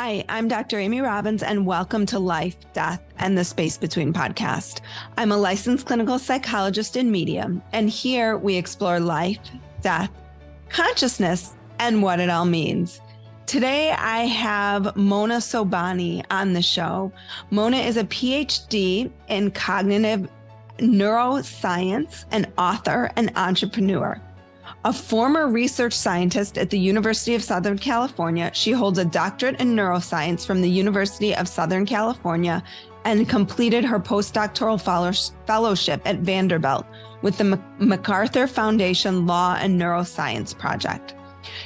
Hi, I'm Dr. Amy Robbins, and welcome to Life, Death, and the Space Between podcast. I'm a licensed clinical psychologist in media, and here we explore life, death, consciousness, and what it all means. Today, I have Mona Sobhani on the show. Mona is a Ph.D. in cognitive neuroscience, an author, and entrepreneur. A former research scientist at the University of Southern California, she holds a doctorate in neuroscience from the University of Southern California and completed her postdoctoral fellowship at Vanderbilt with the MacArthur Foundation Law and Neuroscience Project.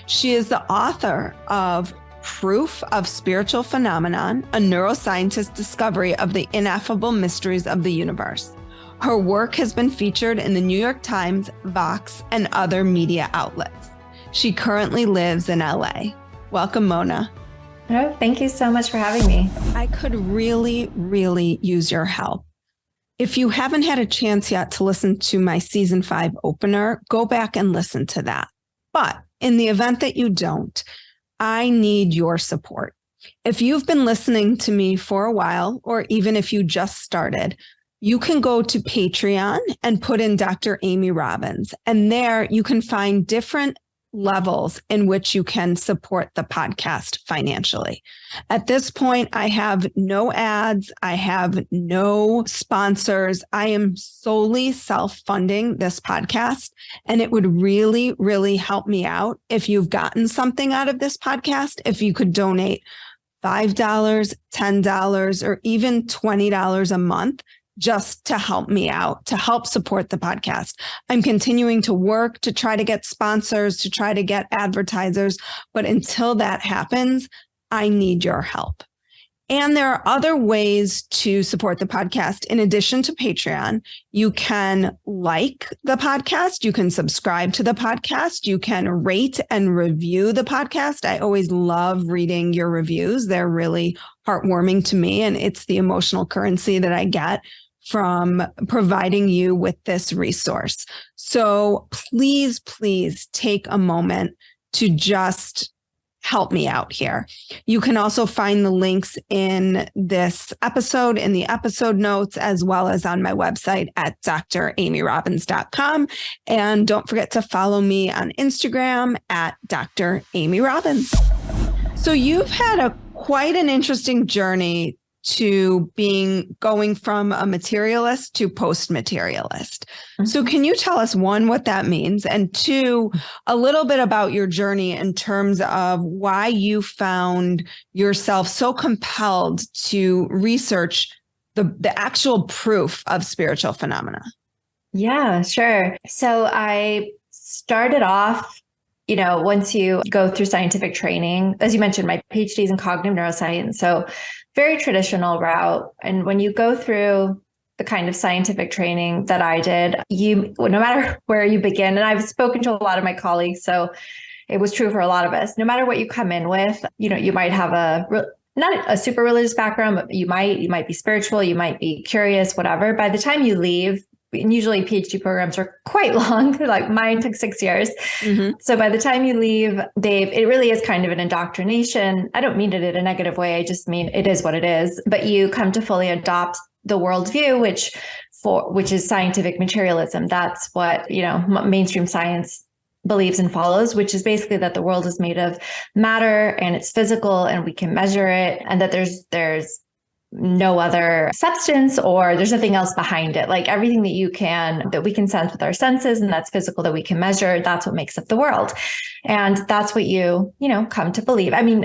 She is the author of Proof of Spiritual Phenomenon, a neuroscientist discovery of the ineffable mysteries of the universe. Her work has been featured in the New York Times, Vox, and other media outlets. She currently lives in LA. Welcome, Mona. Oh, thank you so much for having me. I could really use your help. If you haven't had a chance yet to listen to my season 5 opener, go back and listen to that. But in the event that you don't, I need your support. If you've been listening to me for a while, or even if you just started, you can go to Patreon and put in Dr. Amy Robbins, and there you can find different levels in which you can support the podcast financially. At this point, I have no ads. I have no sponsors. I am solely self-funding this podcast, and it would really help me out if you've gotten something out of this podcast, if you could donate $5, $10, or even $20 a month just to help me out, to help support the podcast. I'm continuing to work to try to get sponsors, to try to get advertisers. But until that happens, I need your help. And there are other ways to support the podcast. In addition to Patreon, you can like the podcast. You can subscribe to the podcast. You can rate and review the podcast. I always love reading your reviews. They're really heartwarming to me, and it's the emotional currency that I get from providing you with this resource. So please take a moment to just help me out here. You can also find the links in this episode, in the episode notes, as well as on my website at dramyrobbins.com. And don't forget to follow me on Instagram at Dr. Amy Robbins. So you've had quite an interesting journey to going from a materialist to post-materialist. Mm-hmm. So can you tell us, one, what that means, and two, a little bit about your journey in terms of why you found yourself so compelled to research the actual proof of spiritual phenomena? Yeah, sure. So I started off, once you go through scientific training, as you mentioned, my PhD is in cognitive neuroscience. So very traditional route. And when you go through the kind of scientific training that I did, no matter where you begin, and I've spoken to a lot of my colleagues, so it was true for a lot of us, no matter what you come in with, you might have not a super religious background, but you might be spiritual, you might be curious, whatever. By the time you leave, and usually PhD programs are quite long, like mine took 6 years. Mm-hmm. So by the time you leave, it really is kind of an indoctrination. I don't mean it in a negative way. I just mean it is what it is. But you come to fully adopt the worldview, which is scientific materialism. That's what, mainstream science believes and follows, which is basically that the world is made of matter and it's physical and we can measure it, and that there's no other substance or there's nothing else behind it. Like everything that we can sense with our senses and that's physical that we can measure, that's what makes up the world. And that's what you come to believe. I mean,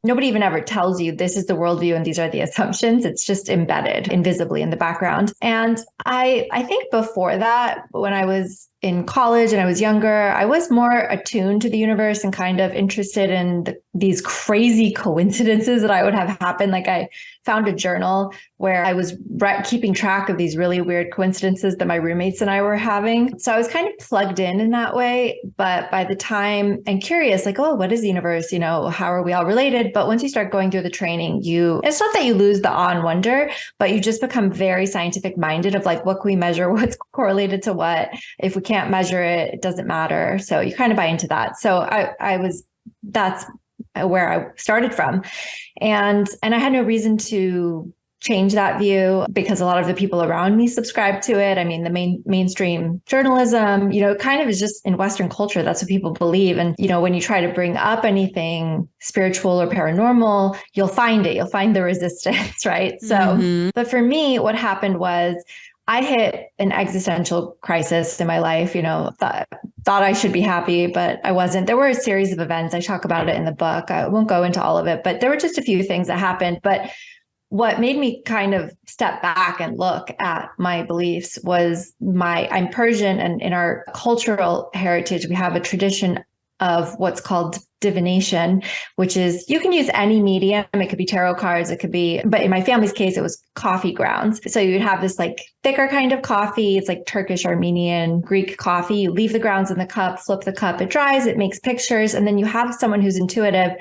nobody even ever tells you this is the worldview and these are the assumptions. It's just embedded invisibly in the background. And I think before that, when I was in college and I was younger, I was more attuned to the universe and kind of interested in these crazy coincidences that I would have happen. Like I found a journal where I was keeping track of these really weird coincidences that my roommates and I were having. So I was kind of plugged in that way. But by the time and curious, like, oh, what is the universe? How are we all related? But once you start going through the training, it's not that you lose the awe and wonder, but you just become very scientific minded of like, what can we measure? What's correlated to what? If we can't measure it, it doesn't matter. So you kind of buy into that. So that's where I started from. And I had no reason to change that view because a lot of the people around me subscribe to it. I mean, the mainstream journalism, kind of is just in Western culture. That's what people believe. And, when you try to bring up anything spiritual or paranormal, you'll find it. You'll find the resistance, right? So, but for me, what happened was I hit an existential crisis in my life, thought I should be happy, but I wasn't. There were a series of events. I talk about it in the book. I won't go into all of it, but there were just a few things that happened. But what made me kind of step back and look at my beliefs was I'm Persian, and in our cultural heritage, we have a tradition of what's called divination, which is you can use any medium. It could be tarot cards, it could be, but in my family's case, it was coffee grounds. So you'd have this like thicker kind of coffee. It's like Turkish, Armenian, Greek coffee. You leave the grounds in the cup, flip the cup, it dries, it makes pictures. And then you have someone who's intuitive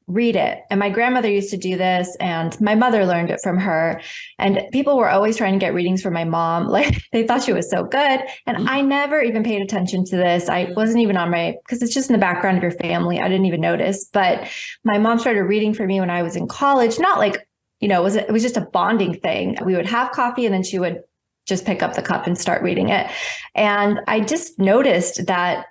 read it. And my grandmother used to do this, and my mother learned it from her. And people were always trying to get readings from my mom. Like they thought she was so good. And I never even paid attention to this. I wasn't even because it's just in the background of your family. I didn't even notice. But my mom started reading for me when I was in college, not like, it was just a bonding thing. We would have coffee and then she would just pick up the cup and start reading it. And I just noticed that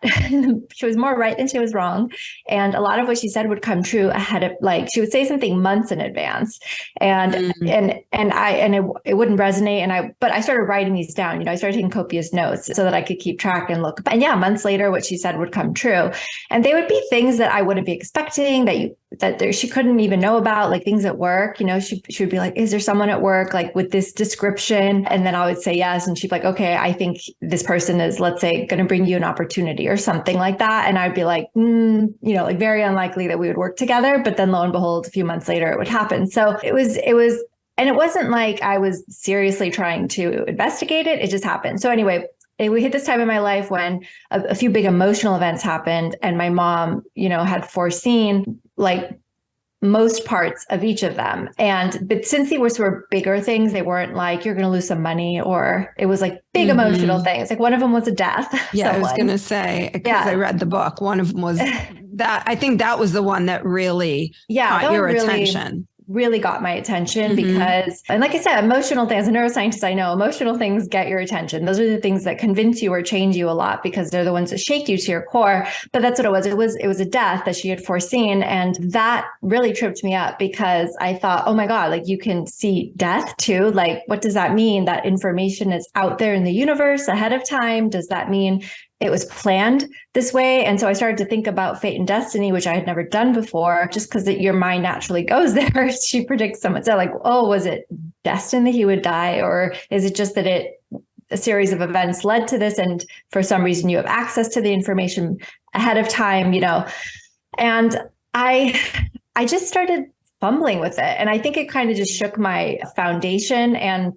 she was more right than she was wrong. And a lot of what she said would come true ahead of, like, she would say something months in advance. And it wouldn't resonate. But I started writing these down. I started taking copious notes so that I could keep track and look. And yeah, months later, what she said would come true. And they would be things that I wouldn't be expecting, she couldn't even know about, like things at work. She would be like, is there someone at work like with this description? And then I would say yes. And she'd be like, okay, I think this person is, let's say, going to bring you an opportunity or something like that. And I'd be like, like very unlikely that we would work together. But then lo and behold, a few months later, it would happen. So it was, and it wasn't like I was seriously trying to investigate it. It just happened. So anyway, we hit this time in my life when a few big emotional events happened, and my mom, had foreseen like most parts of each of them. But since they were bigger things, they weren't like, you're going to lose some money, or it was like big emotional things. Like one of them was a death. Yeah, I was going to say, because I read the book, one of them was that. I think that was the one that really caught your attention. Really got my attention because, and like I said, emotional things, as a neuroscientist, I know emotional things get your attention. Those are the things that convince you or change you a lot because they're the ones that shake you to your core. But that's what it was. It was a death that she had foreseen. And that really tripped me up because I thought, oh my God, like you can see death too. Like, what does that mean? That information is out there in the universe ahead of time. Does that mean it was planned this way? And so I started to think about fate and destiny, which I had never done before, just because your mind naturally goes there. She predicts someone. So like, oh, was it destined that he would die? Or is it just that a series of events led to this? And for some reason you have access to the information ahead of time, and I just started fumbling with it. And I think it kind of just shook my foundation, and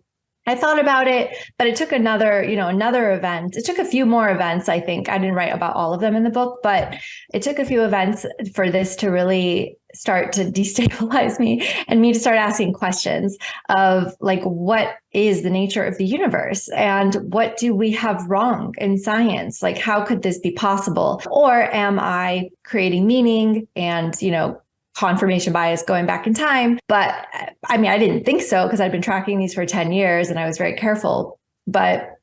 I thought about it, but it took another event. It took a few more events. I think I didn't write about all of them in the book, but it took a few events for this to really start to destabilize me and me to start asking questions of like, what is the nature of the universe and what do we have wrong in science? Like, how could this be possible? Or am I creating meaning and, confirmation bias going back in time? But I mean, I didn't think so because I'd been tracking these for 10 years and I was very careful. But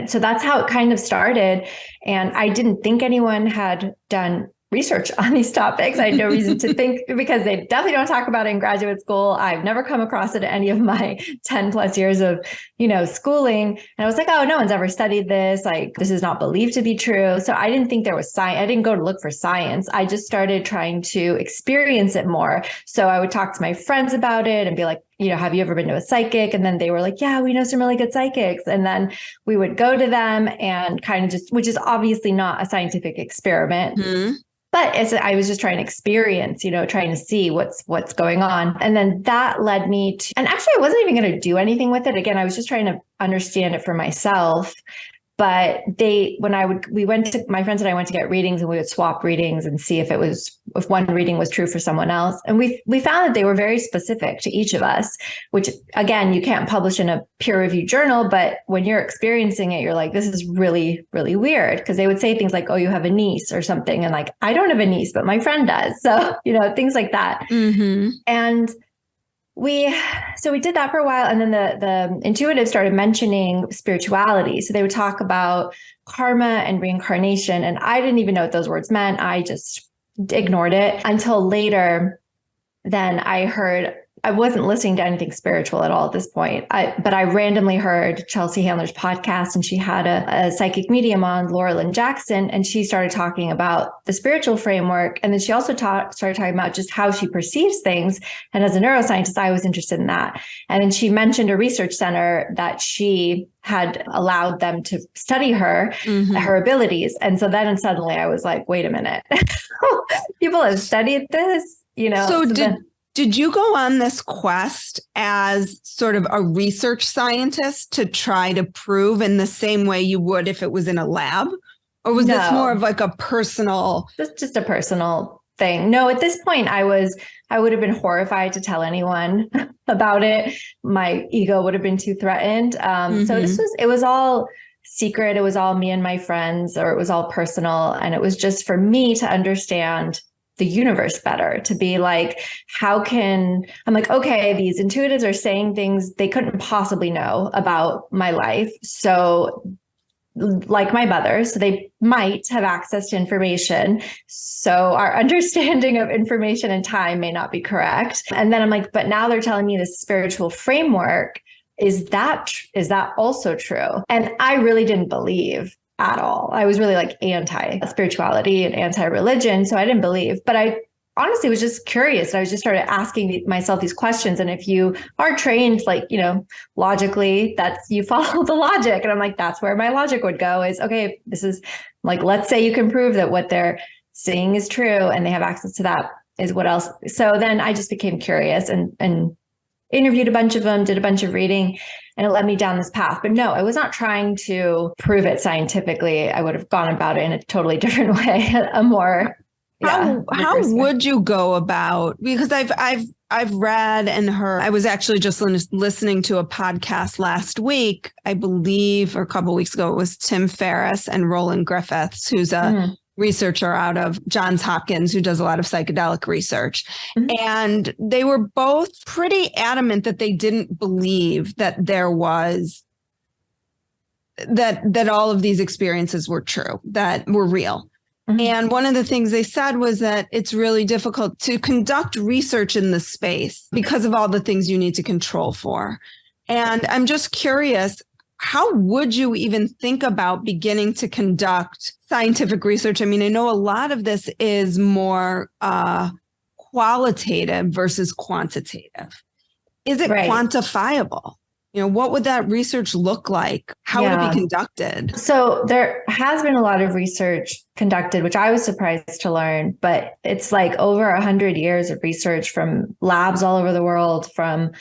so that's how it kind of started. And I didn't think anyone had done research on these topics. I had no reason to think, because they definitely don't talk about it in graduate school. I've never come across it in any of my 10 plus years of, schooling. And I was like, oh, no one's ever studied this. Like, this is not believed to be true. So I didn't think there was science. I didn't go to look for science. I just started trying to experience it more. So I would talk to my friends about it and be like, have you ever been to a psychic? And then they were like, yeah, we know some really good psychics. And then we would go to them and kind of which is obviously not a scientific experiment. But I was just trying to experience, trying to see what's going on. And then that led me to, and actually I wasn't even going to do anything with it. Again, I was just trying to understand it for myself. But my friends and I went to get readings, and we would swap readings and see if one reading was true for someone else. And we found that they were very specific to each of us, which again, you can't publish in a peer reviewed journal, but when you're experiencing it, you're like, this is really, really weird. Cause they would say things like, oh, you have a niece or something. And like, I don't have a niece, but my friend does. So, things like that. Mm-hmm. And we did that for a while. And then the intuitive started mentioning spirituality. So they would talk about karma and reincarnation. And I didn't even know what those words meant. I just ignored it until later. Then I wasn't listening to anything spiritual at all at this point. But I randomly heard Chelsea Handler's podcast, and she had a psychic medium on, Laura Lynn Jackson, and she started talking about the spiritual framework. And then she also started talking about just how she perceives things. And as a neuroscientist, I was interested in that. And then she mentioned a research center that she had allowed them to study her abilities. And so then suddenly I was like, wait a minute, people have studied this, Did you go on this quest as sort of a research scientist to try to prove in the same way you would if it was in a lab? Or was this more of like a personal? Just a personal thing. No, at this point, I would have been horrified to tell anyone about it. My ego would have been too threatened. So it was all secret. It was all me and my friends, or it was all personal. And it was just for me to understand the universe better, to be like, I'm like, okay, these intuitives are saying things they couldn't possibly know about my life. So like my mother, so they might have access to information. So our understanding of information and time may not be correct. And then I'm like, but now they're telling me this spiritual framework. Is that also true? And I really didn't believe at all. I was really like anti-spirituality and anti-religion. So I didn't believe, but I honestly was just curious. I was just started asking myself these questions. And if you are trained, like, logically, you follow the logic. And I'm like, that's where my logic would go is, okay, this is like, let's say you can prove that what they're seeing is true and they have access to that, is what else. So then I just became curious and interviewed a bunch of them, did a bunch of reading, and it led me down this path. But no, I was not trying to prove it scientifically. I would have gone about it in a totally different way, How would you go about? Because I've read and heard. I was actually just listening to a podcast last week, I believe, or a couple of weeks ago. It was Tim Ferriss and Roland Griffiths, who's a researcher out of Johns Hopkins who does a lot of psychedelic research. And they were both pretty adamant that they didn't believe that there was that all of these experiences were true, that were real. And one of the things they said was that it's really difficult to conduct research in this space because of all the things you need to control for. And I'm just curious, how would you even think about beginning to conduct scientific research? I mean, I know a lot of this is more qualitative versus quantitative. Is it quantifiable? What would that research look like? How would it be conducted? So there has been a lot of research conducted, which I was surprised to learn, but it's like over 100 years of research from labs all over the world, from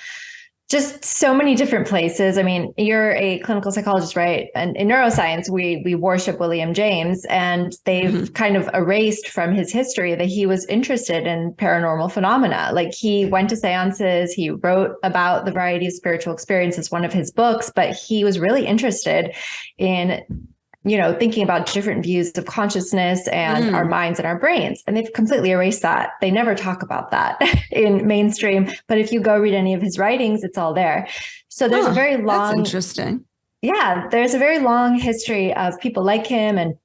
just so many different places. I mean, you're a clinical psychologist, right? And in neuroscience, we worship William James, and they've kind of erased from his history that he was interested in paranormal phenomena. Like, he went to seances, he wrote about the variety of spiritual experiences, one of his books, but he was really interested in thinking about different views of consciousness and our minds and our brains. And they've completely erased that. They never talk about that in mainstream. But if you go read any of his writings, it's all there. So there's a very long... That's interesting. Yeah, there's a very long history of people like him and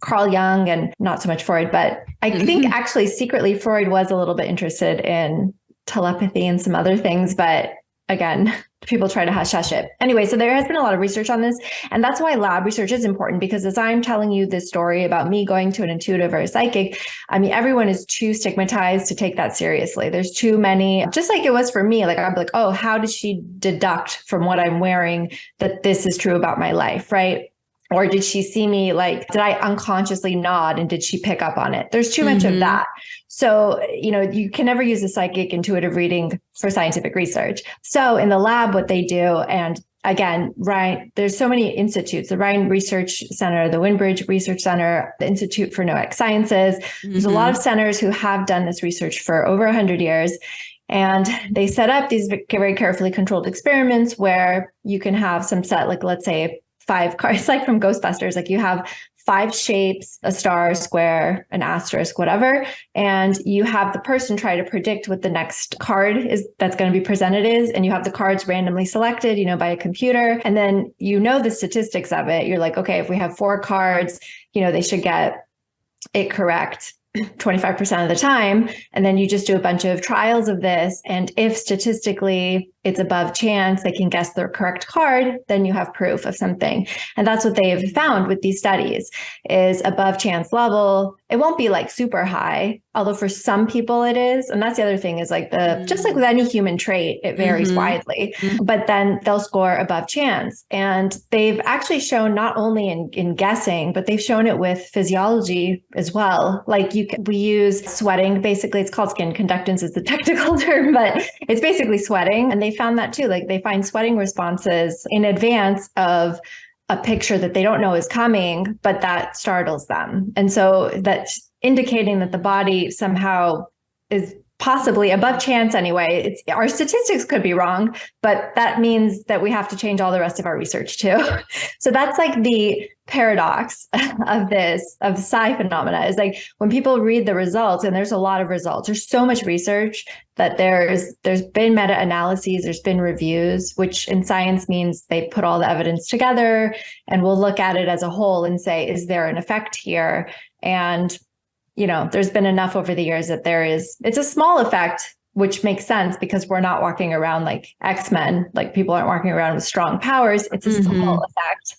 Carl Jung, and not so much Freud. But I think actually secretly Freud was a little bit interested in telepathy and some other things. But again, people try to hush it. Anyway, so there has been a lot of research on this. And that's why lab research is important, because as I'm telling you this story about me going to an intuitive or a psychic, I mean, everyone is too stigmatized to take that seriously. There's too many, just like it was for me. Like, I'm like, oh, how did she deduct from what I'm wearing that this is true about my life, right? Or did she see me, like, did I unconsciously nod and did she pick up on it? There's too much of that. So, you can never use a psychic intuitive reading for scientific research. So in the lab, what they do, and again, right, there's so many institutes, the Ryan Research Center, the Windbridge Research Center, the Institute for Noetic Sciences. There's a lot of centers who have done this research for over 100 years. And they set up these very carefully controlled experiments where you can have some set, like, let's say 5 cards, like from Ghostbusters, like you have 5 shapes, a star, a square, an asterisk, whatever. And you have the person try to predict what the next card is that's going to be presented is. And you have the cards randomly selected, by a computer. And then the statistics of it. You're like, okay, if we have 4 cards, they should get it correct 25% of the time. And then you just do a bunch of trials of this. And if statistically it's above chance, they can guess the correct card, then you have proof of something. And that's what they've found with these studies is above chance level. It won't be like super high, although for some people it is. And that's the other thing is like just like with any human trait, it varies widely, but then they'll score above chance. And they've actually shown not only in guessing, but they've shown it with physiology as well. Like we use sweating, basically it's called skin conductance is the technical term, but it's basically sweating. And they found that too, like they find sweating responses in advance of a picture that they don't know is coming, but that startles them. And so that's indicating that the body somehow is possibly above chance anyway. Our statistics could be wrong, but that means that we have to change all the rest of our research too. So that's like the paradox of psi phenomena is like when people read the results, and there's a lot of results, there's so much research that there's been meta-analyses, there's been reviews, which in science means they put all the evidence together and we'll look at it as a whole and say, is there an effect here? And there's been enough over the years that it's a small effect, which makes sense because we're not walking around like X-Men, like people aren't walking around with strong powers. It's a small effect,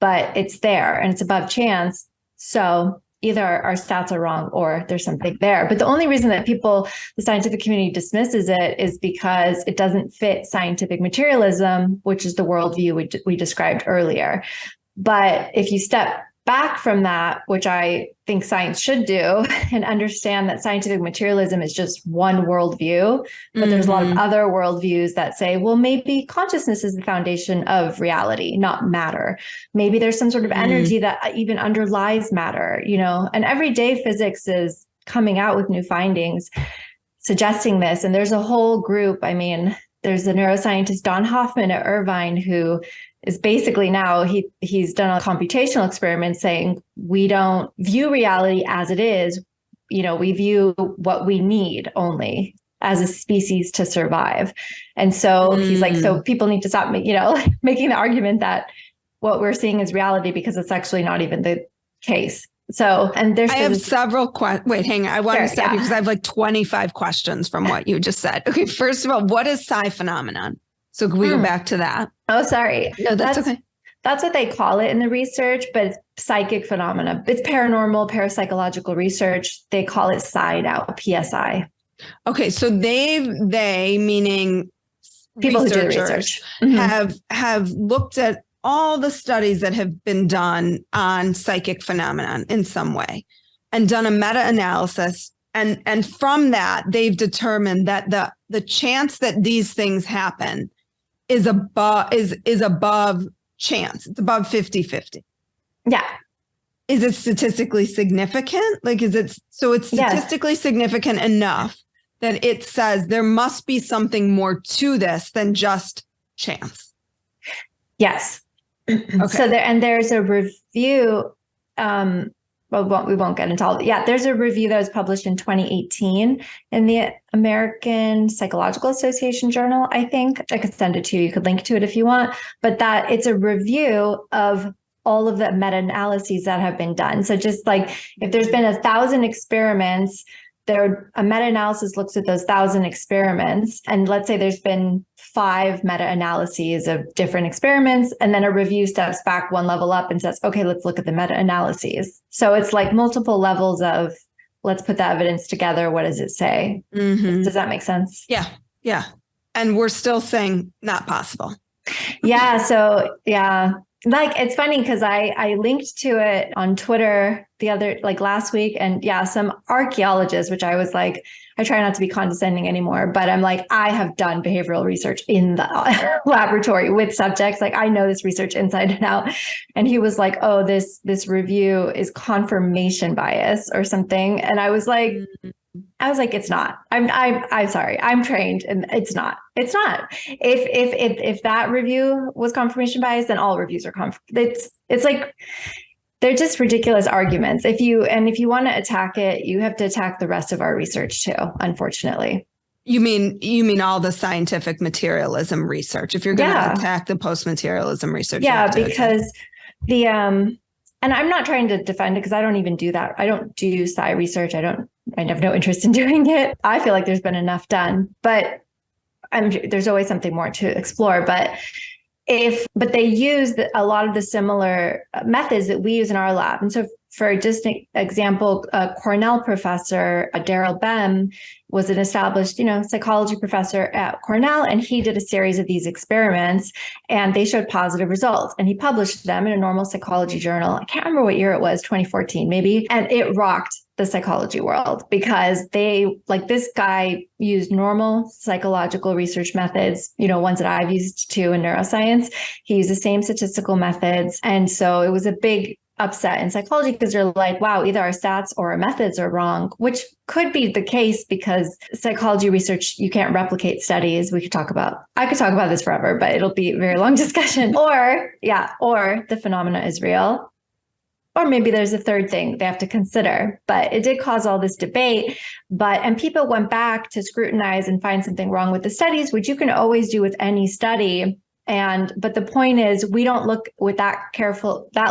but it's there and it's above chance. So either our stats are wrong or there's something there. But the only reason that the scientific community dismisses it is because it doesn't fit scientific materialism, which is the worldview we described earlier. But if you step back from that, which I think science should do, and understand that scientific materialism is just one worldview, but there's a lot of other worldviews that say, well, maybe consciousness is the foundation of reality, not matter. Maybe there's some sort of energy that even underlies matter, and everyday physics is coming out with new findings suggesting this. And there's a whole group. I mean, there's the neuroscientist Don Hoffman at Irvine, who is basically now he's done a computational experiment saying we don't view reality as it is. We view what we need only as a species to survive. And so he's like, so people need to stop, making the argument that what we're seeing is reality because it's actually not even the case. So, and I have several questions. Wait, hang on. I want to stop you because I have like 25 questions from what you just said. Okay. First of all, what is psi phenomenon? So can we go back to that? Oh, sorry. No, that's okay. That's what they call it in the research, but it's psychic phenomena. It's paranormal, parapsychological research. They call it psi now, PSI. Okay. So they meaning people who do the research have looked at all the studies that have been done on psychic phenomenon in some way and done a meta-analysis. And from that, they've determined that the chance that these things happen is above chance. It's above 50-50. Yeah. Is it statistically significant? Like, it's statistically significant enough that it says there must be something more to this than just chance. Yes. Okay. So there's a review. Well, we won't get into all of it. Yeah, there's a review that was published in 2018 in the American Psychological Association journal, I think. I could send it to you. You could link to it if you want. But that it's a review of all of the meta-analyses that have been done. So just like if there's been 1,000 experiments, a meta-analysis looks at those 1,000 experiments. And let's say there's been 5 meta-analyses of different experiments. And then a review steps back one level up and says, okay, let's look at the meta-analyses. So it's like multiple levels of let's put the evidence together. What does it say? Does that make sense? Yeah. Yeah. And we're still saying not possible. Yeah. So yeah. Like, it's funny because I linked to it on Twitter last week. And yeah, some archaeologists, which I was like, I try not to be condescending anymore, but I'm like, I have done behavioral research in the laboratory with subjects. Like, I know this research inside and out. And he was like, oh, this review is confirmation bias or something. And I was like, it's not. I'm sorry. I'm trained, and it's not. It's not. If that review was confirmation bias, then all reviews are it's like they're just ridiculous arguments. If you want to attack it, you have to attack the rest of our research too, unfortunately. You mean all the scientific materialism research? If you're going to attack the post-materialism research, because the and I'm not trying to defend it because I don't even do that. I don't do sci research. I have no interest in doing it. I feel like there's been enough done, but there's always something more to explore. But they use a lot of the similar methods that we use in our lab. And so for just an example, a Cornell professor, Daryl Bem, was an established, psychology professor at Cornell, and he did a series of these experiments, and they showed positive results. And he published them in a normal psychology journal. I can't remember what year it was, 2014 maybe, and it rocked the psychology world because this guy used normal psychological research methods, ones that I've used too in neuroscience. He used the same statistical methods, and so it was a big upset in psychology because they're like, wow, either our stats or our methods are wrong, which could be the case because psychology research, you can't replicate studies. I could talk about this forever, but it'll be a very long discussion. Or the phenomena is real. Or maybe there's a third thing they have to consider, but it did cause all this debate. And people went back to scrutinize and find something wrong with the studies, which you can always do with any study. But the point is, we don't look with that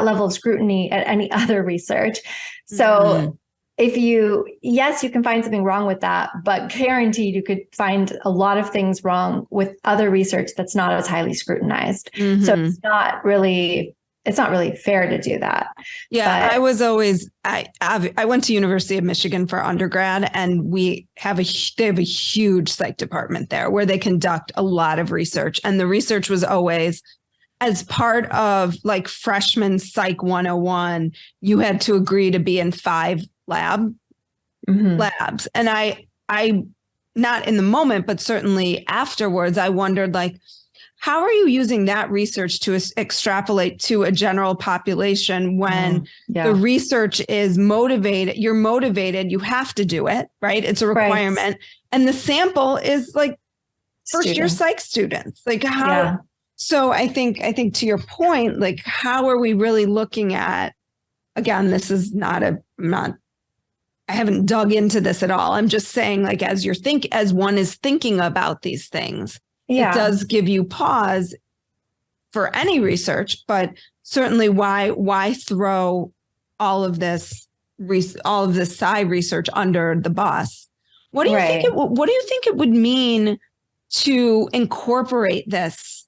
level of scrutiny at any other research. So you can find something wrong with that, but guaranteed you could find a lot of things wrong with other research that's not as highly scrutinized. So it's not really fair to do that. Yeah, I went to University of Michigan for undergrad, and they have a huge psych department there where they conduct a lot of research. And the research was always as part of like freshman psych 101, you had to agree to be in 5 labs. And I not in the moment, but certainly afterwards, I wondered, like, how are you using that research to extrapolate to a general population when the research is motivated? You're motivated. You have to do it, right? It's a requirement. Right. And the sample is like first year psych students. Like how? Yeah. So I think to your point, like, how are we really looking at, again, this is I haven't dug into this at all. I'm just saying, like, as one is thinking about these things, it does give you pause for any research, but certainly why throw all of this psi research under the bus? What do you think it would mean to incorporate this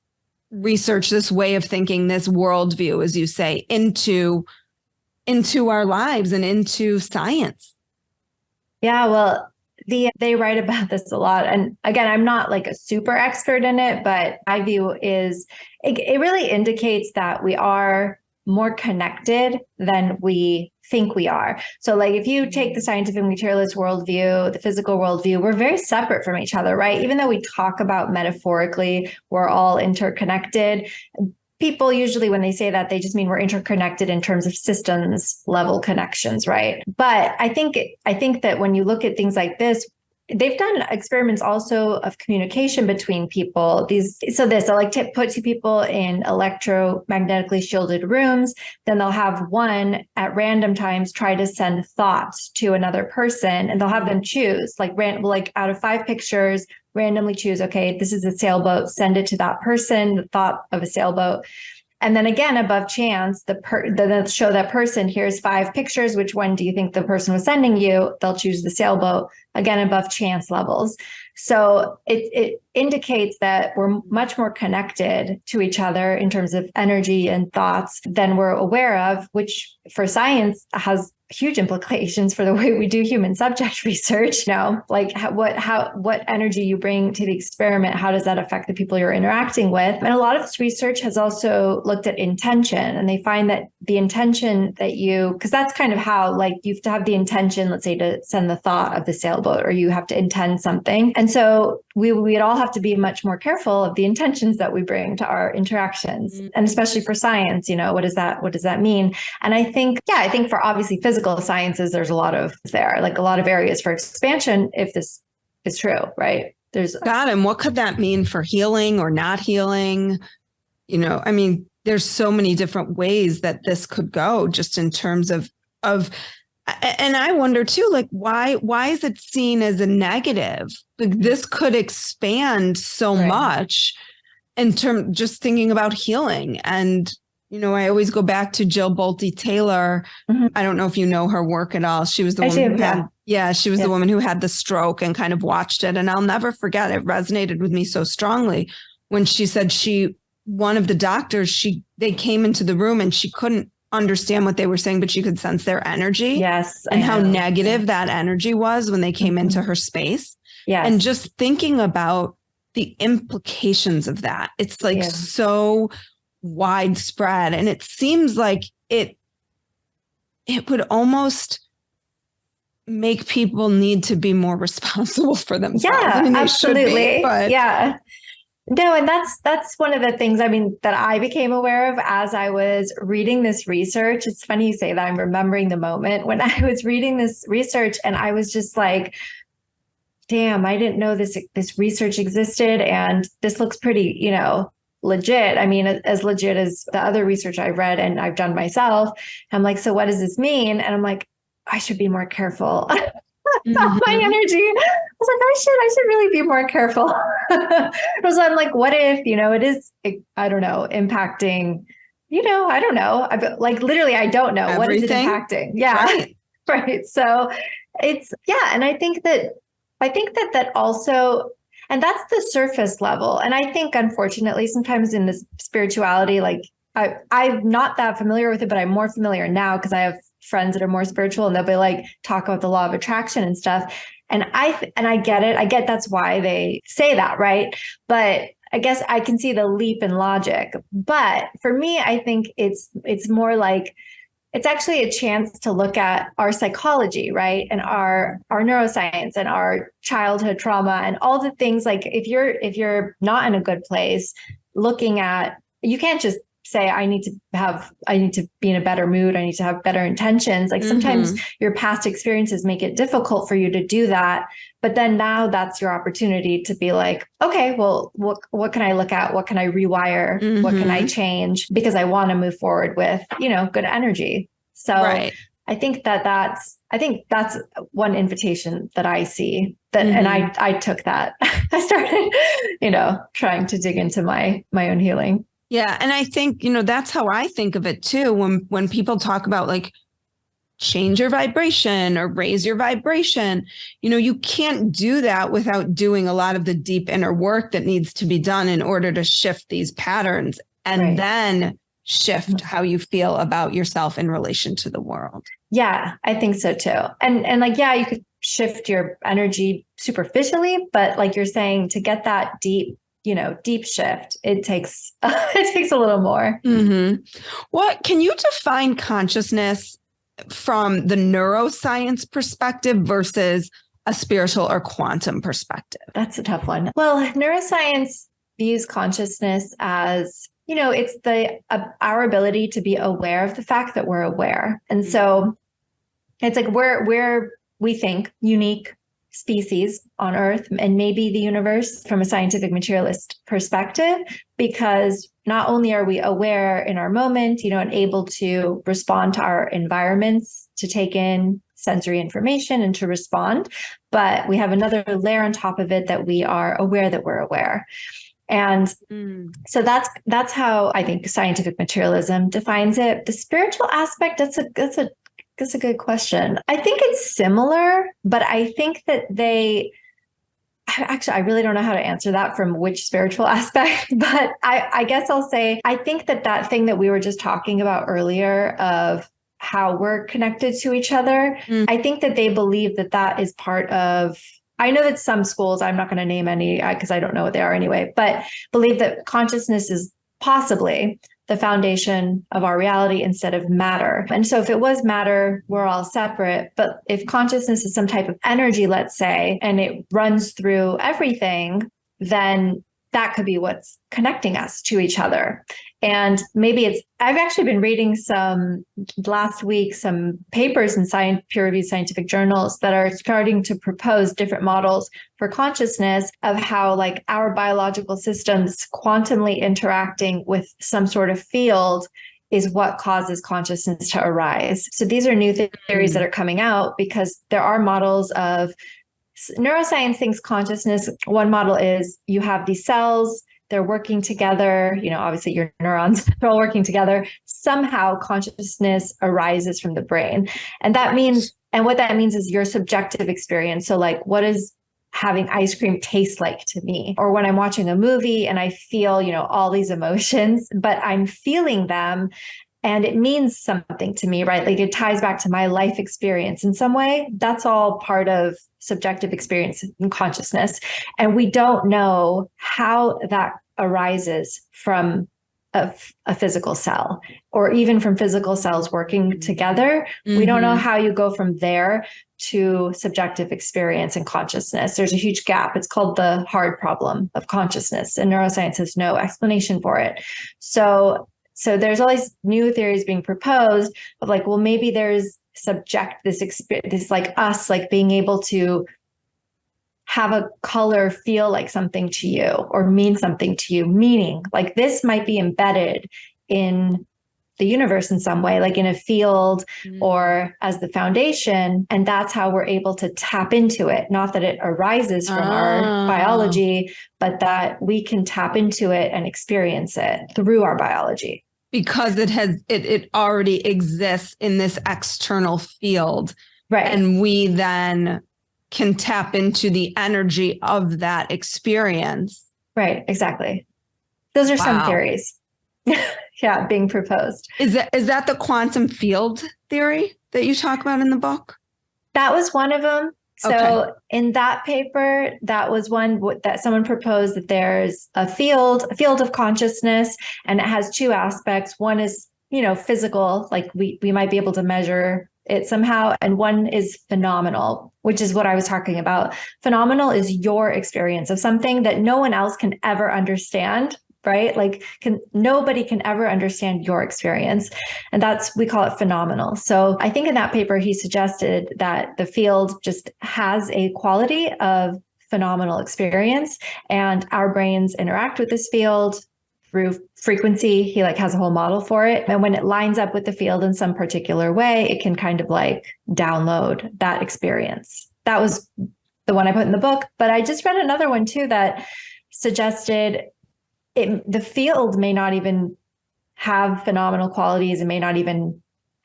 research, this way of thinking, this worldview, as you say, into our lives and into science? Yeah, well, they write about this a lot. And again, I'm not like a super expert in it, but my view is it really indicates that we are more connected than we think we are. So like if you take the scientific materialist worldview, the physical worldview, we're very separate from each other, right? Even though we talk about metaphorically, we're all interconnected. People usually, when they say that, they just mean we're interconnected in terms of systems level connections, right? But I think that when you look at things like this, they've done experiments also of communication between people. They'll like put 2 people in electromagnetically shielded rooms. Then they'll have one at random times try to send thoughts to another person, and they'll have them choose like out of 5 pictures, randomly choose, okay, this is a sailboat, send it to that person, the thought of a sailboat. And then again, above chance, they'll show that person, here's 5 pictures. Which one do you think the person was sending you? They'll choose the sailboat, again, above chance levels. So it indicates that we're much more connected to each other in terms of energy and thoughts than we're aware of, which for science has huge implications for the way we do human subject research. Like what energy you bring to the experiment, how does that affect the people you're interacting with? And a lot of this research has also looked at intention, and they find that the intention that because that's kind of how, like, you have to have the intention, let's say, to send the thought of the sailboat, or you have to intend something. And so we'd all have to be much more careful of the intentions that we bring to our interactions. And especially for science, what does that mean? And I think for obviously physical sciences, there's a lot of areas for expansion if this is true, right? And what could that mean for healing or not healing? I mean, there's so many different ways that this could go, just in terms of, and I wonder too, like, why is it seen as a negative? Like, this could expand so much in terms, just thinking about healing. And, I always go back to Jill Bolte Taylor. Mm-hmm. I don't know if you know her work at all. She was the woman who the woman who had the stroke and kind of watched it. And I'll never forget, it resonated with me so strongly when she said one of the doctors, they came into the room and she couldn't understand what they were saying, but she could sense their energy. Yes. And how negative that energy was when they came into her space. Yes. And just thinking about the implications of that. It's like so widespread. And it seems like it would almost make people need to be more responsible for themselves. Yeah, I mean, absolutely. But yeah. No, and that's one of the things, that I became aware of as I was reading this research. It's funny you say that. I'm remembering the moment when I was reading this research and I was just like, damn, I didn't know this research existed. And this looks pretty, legit. I mean, as legit as the other research I read and I've done myself. I'm like, so what does this mean? And I'm like, I should be more careful. About my energy. I was like, I should really be more careful. So I'm like, what if, it is, I don't know, impacting, I don't know. Literally, I don't know. Everything. What is it impacting? Yeah. Right. Right. So and I think that also, and that's the surface level. And I think, unfortunately, sometimes in this spirituality, like I'm not that familiar with it, but I'm more familiar now because I have friends that are more spiritual and they'll be like, talk about the law of attraction and stuff. And I get it. I get that's why they say that, right? But I guess I can see the leap in logic. But for me, I think it's more like, it's actually a chance to look at our psychology, right? And our neuroscience and our childhood trauma and all the things. Like if you're not in a good place, you can't just say, I need to be in a better mood. I need to have better intentions. Like sometimes your past experiences make it difficult for you to do that. But then now that's your opportunity to be like, okay, well, what can I look at? What can I rewire? What can I change? Because I want to move forward with, good energy. So I think that's one invitation that I see that, and I took that. I started, trying to dig into my own healing. Yeah. And I think, that's how I think of it too. When people talk about like change your vibration or raise your vibration, you can't do that without doing a lot of the deep inner work that needs to be done in order to shift these patterns and then shift how you feel about yourself in relation to the world. Yeah, I think so too. And like, yeah, you could shift your energy superficially, but like you're saying, to get that deep shift, it takes a little more. What can you define consciousness from the neuroscience perspective versus a spiritual or quantum perspective? That's a tough one. Well, neuroscience views consciousness as, it's our ability to be aware of the fact that we're aware. And so it's like we're we think unique species on Earth and maybe the universe from a scientific materialist perspective, because not only are we aware in our moment, and able to respond to our environments, to take in sensory information and to respond, but we have another layer on top of it that we are aware that we're aware. And so that's how I think scientific materialism defines it. The spiritual aspect, that's a good question. I think it's similar, but I think that I really don't know how to answer that from which spiritual aspect, but I guess I'll say, I think that thing that we were just talking about earlier of how we're connected to each other, I think that they believe that is part of, I know that some schools, I'm not going to name any because I don't know what they are anyway, but believe that consciousness is possibly the foundation of our reality instead of matter. And so if it was matter, we're all separate. But if consciousness is some type of energy, let's say, and it runs through everything, then that could be what's connecting us to each other. And maybe I've actually been reading last week, some papers in peer-reviewed scientific journals that are starting to propose different models for consciousness of how like our biological systems quantumly interacting with some sort of field is what causes consciousness to arise. So these are new theories that are coming out because there are models of neuroscience thinks consciousness. One model is you have these cells, they're working together, obviously your neurons are all working together. Somehow consciousness arises from the brain. And what that means is your subjective experience. So like, what does having ice cream taste like to me? Or when I'm watching a movie and I feel, all these emotions, but I'm feeling them and it means something to me, right? Like it ties back to my life experience in some way. That's all part of subjective experience and consciousness. And we don't know how that arises from a physical cell or even from physical cells working together. We don't know how you go from there to subjective experience and consciousness. There's a huge gap. It's called the hard problem of consciousness, and neuroscience has no explanation for it. So there's all these new theories being proposed of like, well, maybe there's this like us, like being able to have a color feel like something to you or mean something to you, meaning like this might be embedded in the universe in some way, like in a field or as the foundation. And that's how we're able to tap into it. Not that it arises from our biology, but that we can tap into it and experience it through our biology. Because it already exists in this external field. Right. And we then can tap into the energy of that experience. Right, exactly. Those are some theories. Yeah, being proposed. Is that the quantum field theory that you talk about in the book? That was one of them. So in that paper, that was one that someone proposed that there's a field of consciousness, and it has two aspects. One is, physical, like we might be able to measure it somehow. And one is phenomenal, which is what I was talking about. Phenomenal is your experience of something that no one else can ever understand. Right? Like nobody can ever understand your experience. And we call it phenomenal. So I think in that paper, he suggested that the field just has a quality of phenomenal experience and our brains interact with this field through frequency. He has a whole model for it. And when it lines up with the field in some particular way, it can kind of download that experience. That was the one I put in the book, but I just read another one too that suggested the field may not even have phenomenal qualities. It may not even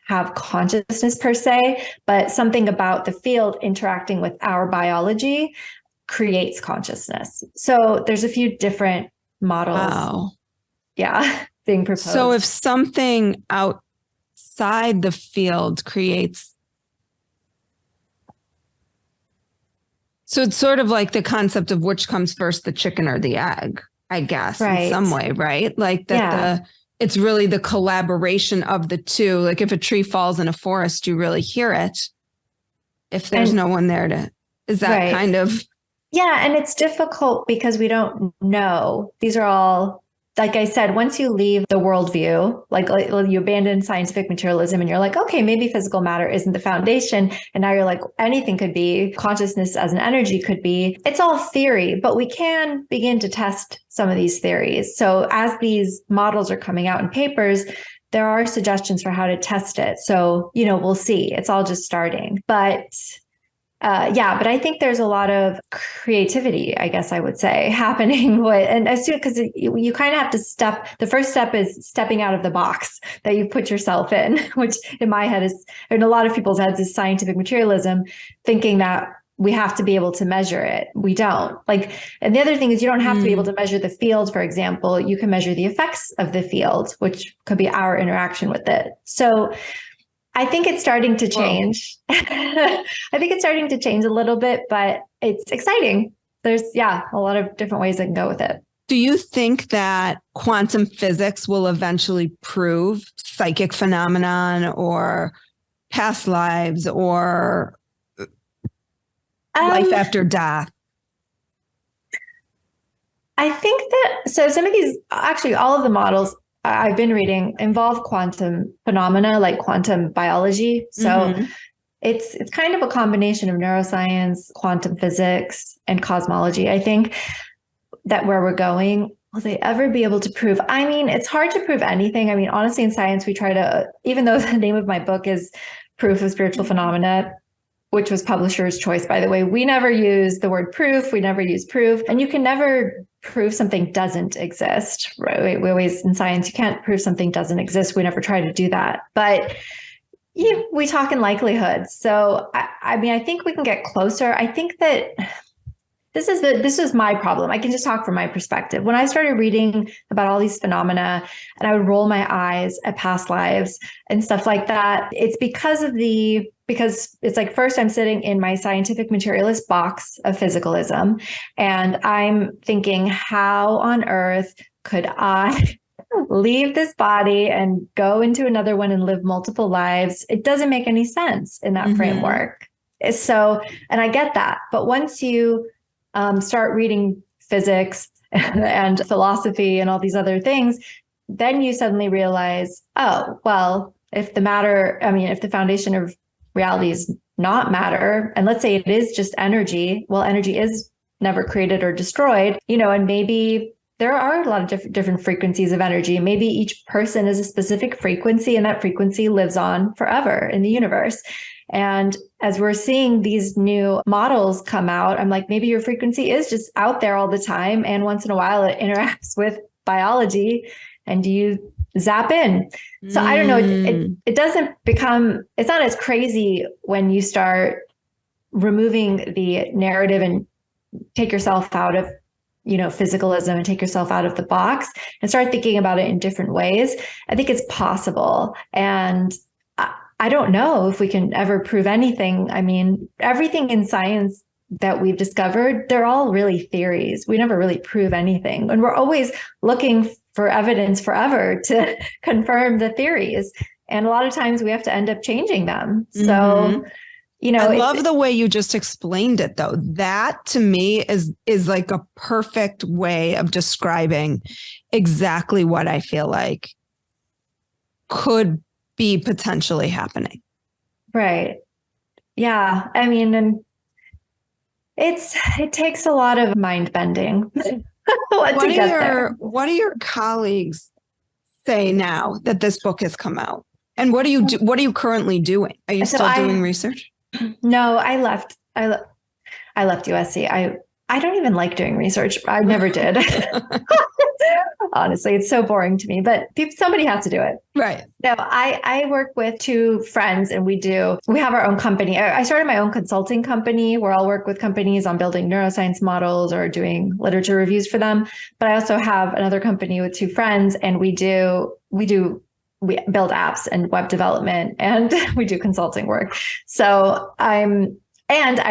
have consciousness per se, but something about the field interacting with our biology creates consciousness. So there's a few different models. Wow. Yeah, being proposed. So if something outside the field creates, so it's sort of like the concept of which comes first, the chicken or the egg. I guess, right. In some way, right? Like that it's really the collaboration of the two. Like if a tree falls in a forest, you really hear it. If there's no one there is that kind of. Yeah. And it's difficult because we don't know. These are all, like I said, once you leave the worldview, like you abandon scientific materialism and you're like, okay, maybe physical matter isn't the foundation. And now you're like, anything could be, consciousness as an energy could be. It's all theory, but we can begin to test some of these theories. So as these models are coming out in papers, there are suggestions for how to test it. So, we'll see. It's all just starting. But but I think there's a lot of creativity, I guess I would say, happening because you kind of have to the first step is stepping out of the box that you put yourself in, which in my head in a lot of people's heads is scientific materialism, thinking that we have to be able to measure it. We don't. Like, and the other thing is you don't have to be able to measure the field, for example. You can measure the effects of the field, which could be our interaction with it. So I think it's starting to change. I think it's starting to change a little bit, but it's exciting. There's, a lot of different ways I can go with it. Do you think that quantum physics will eventually prove psychic phenomenon or past lives or life after death? I think that, so some of these, actually all of the models I've been reading involve quantum phenomena, like quantum biology. So it's kind of a combination of neuroscience, quantum physics, and cosmology. I think that where we're going, will they ever be able to prove? I mean, it's hard to prove anything. I mean, honestly, in science, we try to, even though the name of my book is Proof of Spiritual Phenomena, which was publisher's choice, by the way, we never use the word proof. We never use proof. And you can never prove something doesn't exist, right? We always, in science, you can't prove something doesn't exist. We never try to do that. But we talk in likelihoods. So, I mean, I think we can get closer. I think that this is my problem. I can just talk from my perspective. When I started reading about all these phenomena and I would roll my eyes at past lives and stuff like that, it's because it's like, first I'm sitting in my scientific materialist box of physicalism and I'm thinking, how on earth could I leave this body and go into another one and live multiple lives? It doesn't make any sense in that framework. So, and I get that. But once you start reading physics and philosophy and all these other things, then you suddenly realize, oh, well, if the foundation of reality is not matter, and let's say it is just energy, well, energy is never created or destroyed, and maybe there are a lot of different frequencies of energy. Maybe each person is a specific frequency and that frequency lives on forever in the universe. And as we're seeing these new models come out, I'm like, maybe your frequency is just out there all the time. And once in a while it interacts with biology and you zap in. So I don't know, it doesn't become, it's not as crazy when you start removing the narrative and take yourself out of, physicalism and take yourself out of the box and start thinking about it in different ways. I think it's possible. And I don't know if we can ever prove anything. I mean, everything in science that we've discovered, they're all really theories. We never really prove anything. And we're always looking for evidence forever to confirm the theories. And a lot of times we have to end up changing them. So, I love the way you just explained it, though. That to me is like a perfect way of describing exactly what I feel like could be potentially happening. Right. Yeah. I mean, and it takes a lot of mind bending. What do your colleagues say now that this book has come out? And what are you currently doing? Are you still doing research? No, I left USC. I don't even like doing research. I never did. Honestly, it's so boring to me, but somebody has to do it. Right. No, I work with two friends and we have our own company. I started my own consulting company where I'll work with companies on building neuroscience models or doing literature reviews for them. But I also have another company with two friends and we build apps and web development and we do consulting work. So I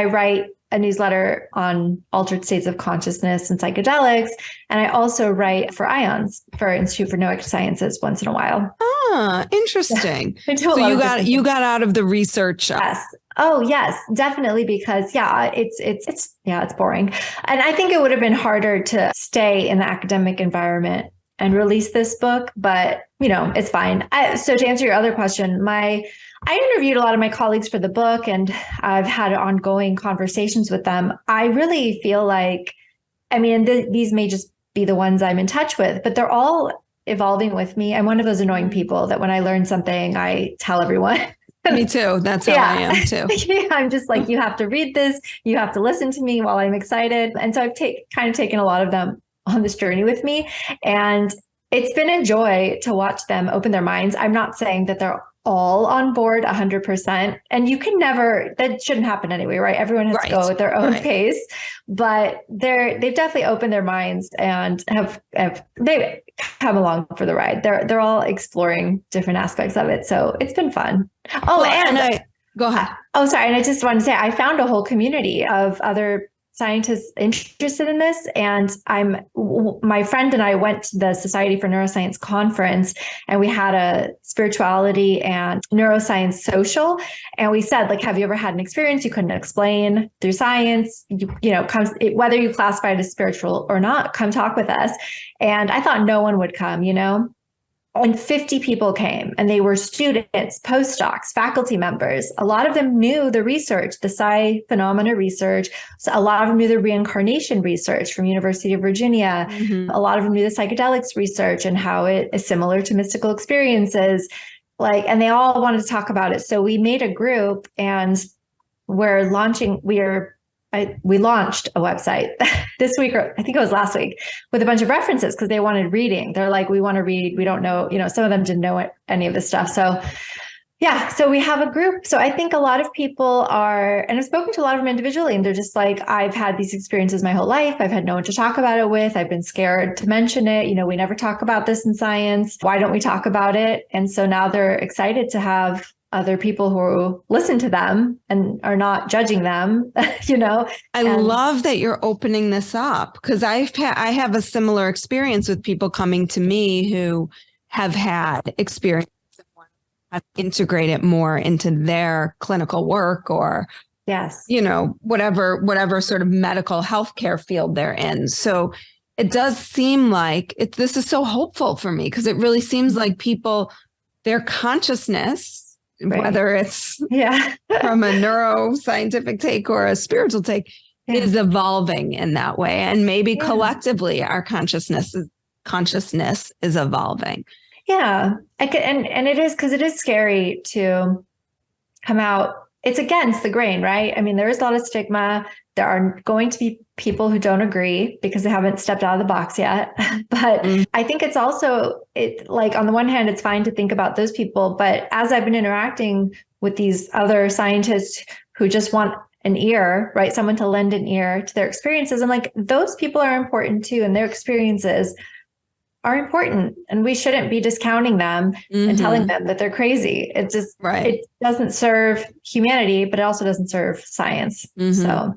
write a newsletter on altered states of consciousness and psychedelics. And I also write for IONS, for Institute for Neurosciences once in a while. Ah, interesting. Yeah. So you got out of the research. Yes. Oh, yes, definitely. Because it's boring. And I think it would have been harder to stay in the academic environment and release this book, but it's fine. So to answer your other question, I interviewed a lot of my colleagues for the book and I've had ongoing conversations with them. I really feel like, these may just be the ones I'm in touch with, but they're all evolving with me. I'm one of those annoying people that when I learn something, I tell everyone. Me too. That's how I am too. Yeah, I'm just like, you have to read this. You have to listen to me while I'm excited. And so I've kind of taken a lot of them on this journey with me. And it's been a joy to watch them open their minds. I'm not saying that they're all on board 100%. And you can never, that shouldn't happen anyway, right? Everyone has to go at their own pace, but they've definitely opened their minds and they've come along for the ride. They're all exploring different aspects of it. So it's been fun. Oh, well, go ahead. Oh, sorry. And I just wanted to say, I found a whole community of other scientists interested in this. And my friend and I went to the Society for Neuroscience conference, and we had a spirituality and neuroscience social. And we said, like, have you ever had an experience you couldn't explain through science? Whether you classify it as spiritual or not, come talk with us. And I thought no one would come, And 50 people came, and they were students, postdocs, faculty members. A lot of them knew the research, the psi phenomena research. So a lot of them knew the reincarnation research from University of Virginia. Mm-hmm. A lot of them knew the psychedelics research and how it is similar to mystical experiences. And they all wanted to talk about it. So we made a group, and we launched a website this week, or I think it was last week, with a bunch of references because they wanted reading. They're like, we want to read. We don't know, some of them didn't know any of this stuff. So yeah, so we have a group. So I think a lot of people and I've spoken to a lot of them individually, and they're just like, I've had these experiences my whole life. I've had no one to talk about it with. I've been scared to mention it. We never talk about this in science. Why don't we talk about it? And so now they're excited to have other people who listen to them and are not judging them, I love that you're opening this up, because I have a similar experience with people coming to me who have had experience and want to integrate it more into their clinical work or, yes, whatever sort of medical healthcare field they're in. So it does seem like this is so hopeful for me, because it really seems like people, their consciousness, right, whether it's from a neuroscientific take or a spiritual take, is evolving in that way. And maybe collectively our consciousness is evolving. Yeah. And it is, because it is scary to come out. It's against the grain, right? I mean, there is a lot of stigma. There are going to be people who don't agree because they haven't stepped out of the box yet. But I think it's also, on the one hand, it's fine to think about those people. But as I've been interacting with these other scientists who just want an ear, right? Someone to lend an ear to their experiences. I'm like, those people are important too. And their experiences are important. And we shouldn't be discounting them and telling them that they're crazy. It just, it doesn't serve humanity, but it also doesn't serve science. So.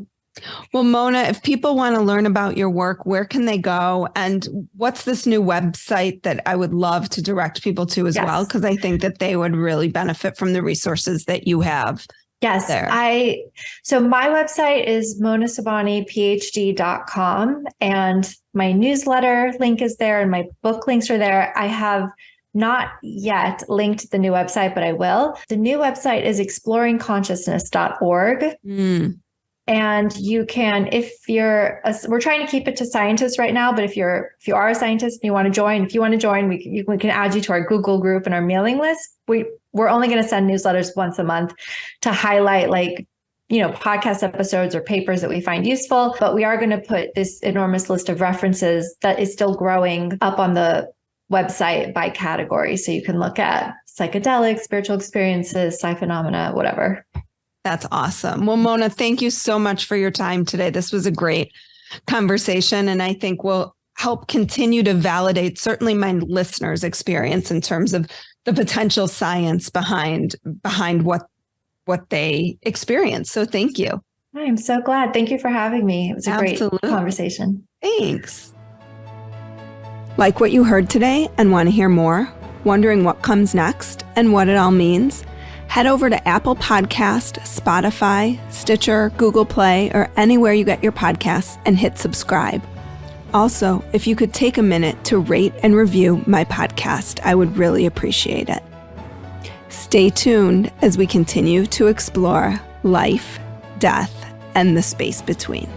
Well, Mona, if people want to learn about your work, where can they go? And what's this new website that I would love to direct people to as well? Because I think that they would really benefit from the resources that you have. Yes, there. So my website is monasobhani.phd.com, and my newsletter link is there, and my book links are there. I have not yet linked the new website, but I will. The new website is exploringconsciousness.org. And you can, we're trying to keep it to scientists right now, but if you are a scientist and you want to join, we can add you to our Google group and our mailing list. We're only going to send newsletters once a month to highlight podcast episodes or papers that we find useful. But we are going to put this enormous list of references that is still growing up on the website by category. So you can look at psychedelics, spiritual experiences, psi phenomena, whatever. That's awesome. Well, Mona, thank you so much for your time today. This was a great conversation, and I think will help continue to validate certainly my listeners' experience in terms of the potential science behind what they experience. So thank you. I'm so glad. Thank you for having me. It was a great conversation. Thanks. Like what you heard today and want to hear more? Wondering what comes next and what it all means? Head over to Apple Podcast, Spotify, Stitcher, Google Play, or anywhere you get your podcasts and hit subscribe. Also, if you could take a minute to rate and review my podcast, I would really appreciate it. Stay tuned as we continue to explore life, death, and the space between.